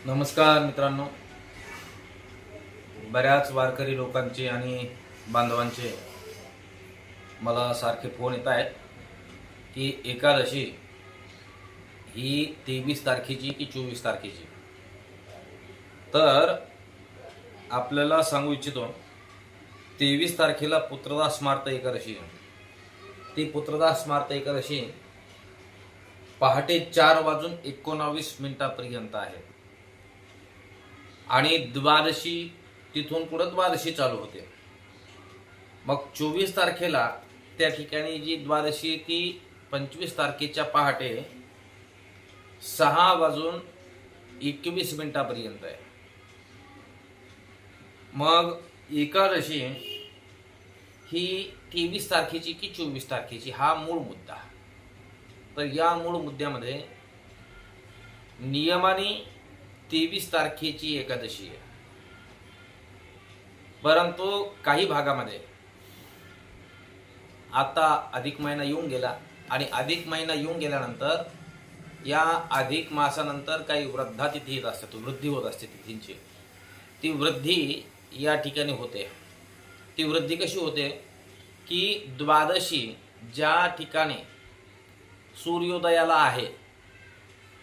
नमस्कार मित्रांनो, बऱ्याच वारकरी लोकांचे आणि बांधवांचे मला सारखे फोन येत आहेत की एकादशी ही 23 तारखेची की 24 तारखेची. तर आपल्याला सांगू इच्छितो, 23 तारखेला पुत्रदास स्मार्त एकादशी. ती पुत्रदास स्मार्त एकादशी पहाटे 4:19 आहे आणि द्वादशी तिथून पुढे द्वादशी चालू होते. मग 24 तारखेला त्या ठिकाणी जी द्वादशी ती 25 तारखेच्या पहाटे 6:21 आहे. मग एकादशी ही 23 तारखेची की 24 तारखेची हा मूळ मुद्दा. तर या मूळ मुद्द्यामध्ये नियमाने 23 तारखेची एकादशी आहे, परंतु काही भागामध्ये आता अधिक महिना येऊन गेला आणि अधिक महिना येऊन गेल्यानंतर या अधिक मासानंतर काही वृद्धातिथी येत असतात, वृद्धी होत असते तिथींची. ती वृद्धी या ठिकाणी होते. ती वृद्धी कशी होते की द्वादशी ज्या ठिकाणी सूर्योदयाला आहे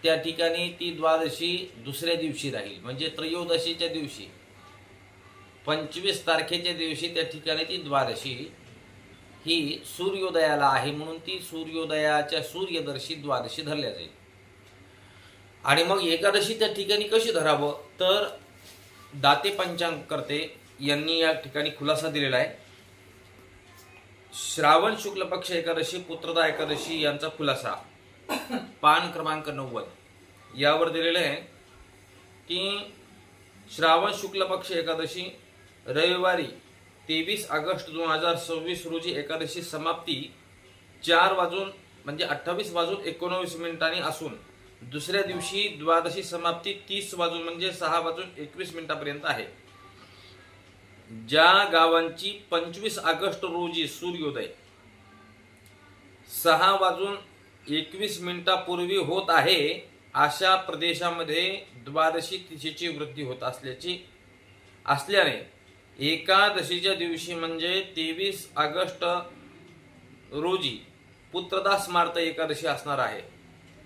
त्या ठिकाणी ती द्वादशी दुसऱ्या दिवशी राहील, म्हणजे त्रयोदशीच्या दिवशी 25 तारखेच्या दिवशी त्या ठिकाणी ती द्वादशी ही सूर्योदयाला आहे म्हणून ती सूर्योदयाच्या सूर्यदर्शी द्वादशी धरल्या जाईल. आणि मग एकादशी त्या ठिकाणी कशी धरावं, तर दाते पंचांगकर्ते यांनी या ठिकाणी खुलासा दिलेला आहे. श्रावण शुक्ल पक्ष एकादशी, पुत्रदा एकादशी यांचा खुलासा पान क्रमांक 90 यावर दिलेलं आहे की श्रावण शुक्ल पक्ष एकादशी रविवारी 23 ऑगस्ट 2026 रोजी एकादशी समाप्ती 28:19 असून दुसऱ्या दिवशी द्वादशी समाप्ती 30 म्हणजे 6:21 आहे. ज्या गावांची 25 ऑगस्ट रोजी सूर्योदय 6:21 होत आहे अशा प्रदेशामध्ये द्वादशी तिथीची वृद्धी होत असल्याने एकादशीच्या दिवशी म्हणजे 23 ऑगस्ट रोजी पुत्रदास स्मार्त एकादशी असणार आहे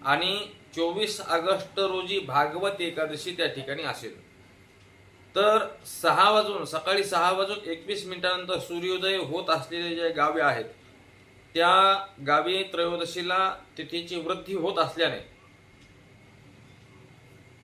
आणि 24 ऑगस्ट रोजी भागवत एकादशी त्या ठिकाणी असेल. तर सकाळी 6:21 नंतर सूर्योदय होत असलेले जे गावे आहेत त्या गावी त्रयोदशीला तिथीची वृद्धी होत असल्याने